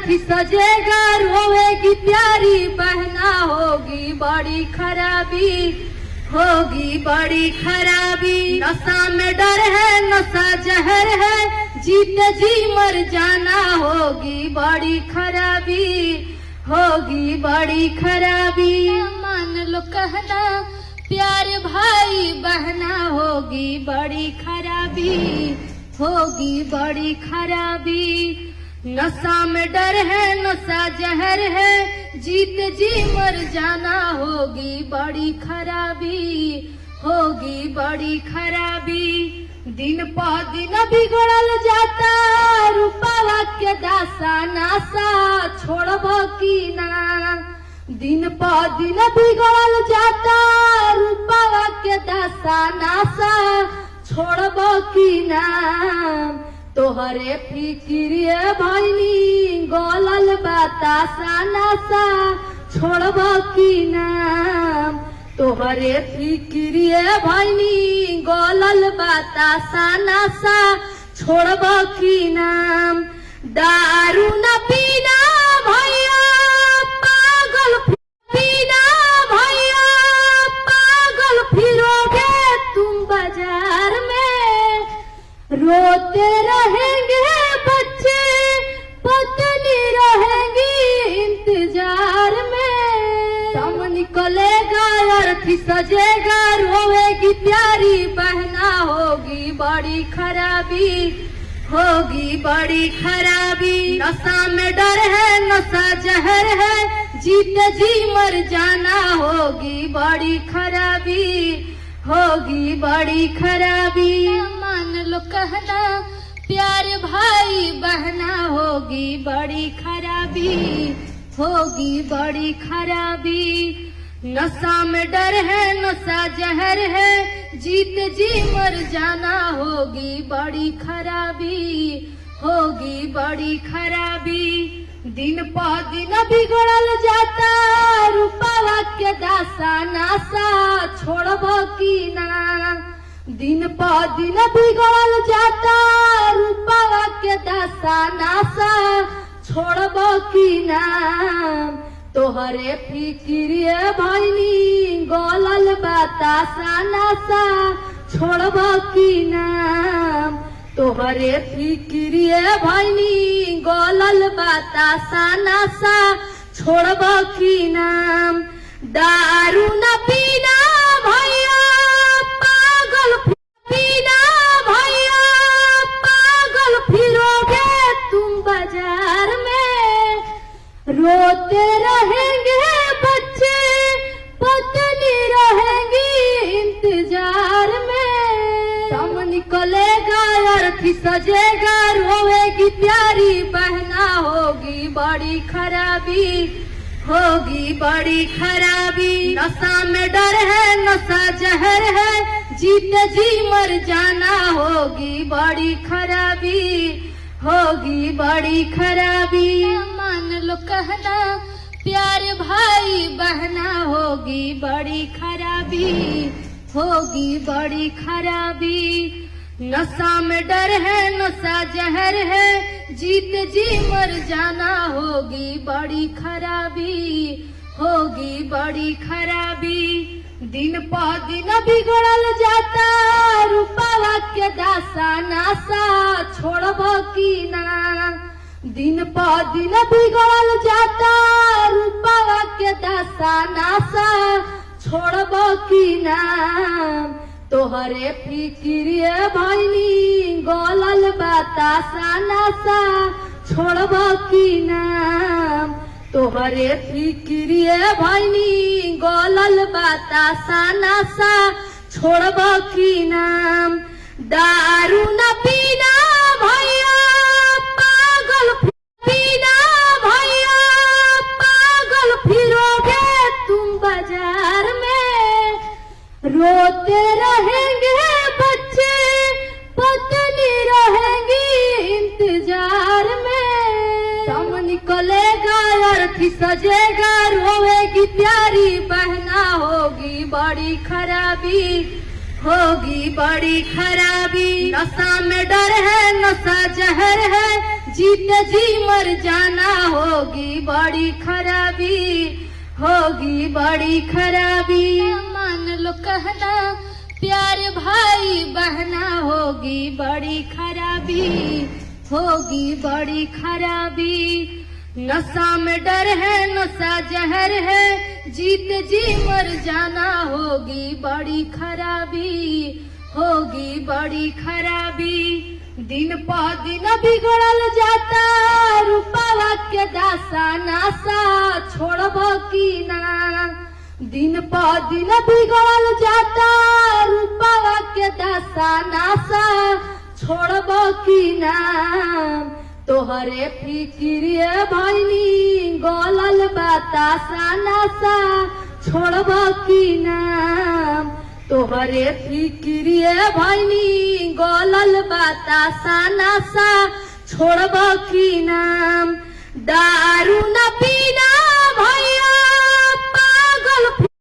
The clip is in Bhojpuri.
अर्थी सजेगा, रोएगी प्यारी बहना, होगी बड़ी खराबी, होगी बड़ी खराबी। नशा में डर है, नशा जहर है, जीते जी मर जाना, होगी बड़ी खराबी, होगी बड़ी खराबी। मान लो कहना प्यारे भाई बहना, होगी बड़ी खराबी, होगी बड़ी खराबी। नशा में डर है, नशा जहर है, जीत जी मर जाना, होगी बड़ी खराबी, होगी बड़ी खराबी। दिन प दिन बिगड़ल जाता, रूपावा के दासा, नासा छोड़ब की ना। दिन प दिन बिगड़ल जाता, रूपावा के दासा, नासा छोड़ब की ना। तोहरे फिक्रिए भइनी गलल बतासा, नासा छोड़ब की ना। तोहरे फिक्रिए भइनी गलल बतासा, नासा छोड़ब की ना। दारू न पीना भैया पागल, पीना भैया पागल फिरोगे तुम बाजार में। रोते रहेंगे बच्चे, पत्नी रहेंगी इंतजार में। दम निकलेगा अर्थी सजेगा, रोएगी प्यारी बहना, होगी बड़ी खराबी, होगी बड़ी खराबी। नशा में डर है, नशा जहर है, जीते जी मर जाना, होगी बड़ी खराबी, होगी बड़ी खराबी। मान लो कहना प्यारे भाई बहना, होगी बड़ी खराबी, होगी बड़ी खराबी। नशा में डर है, नशा जहर है, जीत जी मर जाना, होगी बड़ी खराबी, होगी बड़ी खराबी। दिन प दिन बिगड़ल जाता, रूपावा के दासा, नासा छोड़ब की ना। दिन प दिन बिगड़ल जाता, रूपावा के दासा, नासा छोड़ब की ना। तोहरे फिक्रिए भइनी गलल बतासा, नासा छोड़ब की ना। तोहरे फिक्रिए भइनी गलल बतासा, नासा छोड़ब की ना। दारू न पीना भैया पागल, पीना भैया पागल फिरोगे तुम बाजार में। रोते रहेंगे बच्चे, पत्नी रहेंगी इंतजार में। दम निकलेगा अर्थी सजेगा, रोएगी प्यारी बहना, होगी बड़ी खराबी, होगी बड़ी खराबी। नशा में डर है, नशा जहर है, जीते जी मर जाना, होगी बड़ी खराबी, होगी बड़ी खराबी। मान लो कहना प्यारे भाई बहना, होगी बड़ी खराबी, होगी बड़ी खराबी। नशा में डर है, नशा जहर है, जीत जी मर जाना, होगी बड़ी खराबी, होगी बड़ी खराबी। दिन प दिन बिगड़ल जाता, रूपावा के दासा, नासा छोड़ब की ना। दिन प दिन बिगड़ल जाता, रूपावा के दासा, नासा छोड़ब की ना। तोहरे फिक्रिए भइनी गलल बतासा, नासा छोड़ब की ना। तोहरे फिक्रिए भइनी गलल बतासा, नासा छोड़ब की ना। दारू न पीना भैया पागल, पीना भैया पागल फिरोगे तुम बाजार में। रोते रहेंगे बच्चे, पत्नी रहेंगी इंतजार में। दम निकलेगा अर्थी सजेगा, रोएगी प्यारी बहना, होगी बड़ी खराबी, होगी बड़ी खराबी। नशा में डर है, नशा जहर है, जीते जी मर जाना होगी बड़ी खराबी, होगी बड़ी खराबी। मान लो कहना प्यार भाई बहना, होगी बड़ी खराबी, होगी बड़ी खराबी। नशा में डर है, नशा जहर है, जीत जी मर जाना होगी बड़ी खराबी, होगी बड़ी खराबी। दिन प दिन बिगड़ल जाता रूपवा के दासा, नासा छोड़ब की ना। दिन प दिन बिगड़ल जाता रूपवा के दासा, नासा छोड़ब की ना। तोहरे फिक्रिए भइनी गलल बतासा, नासा छोड़ब की ना। तोहरे फिक्रिए भइनी गलल बतासा, नासा छोड़ब की ना।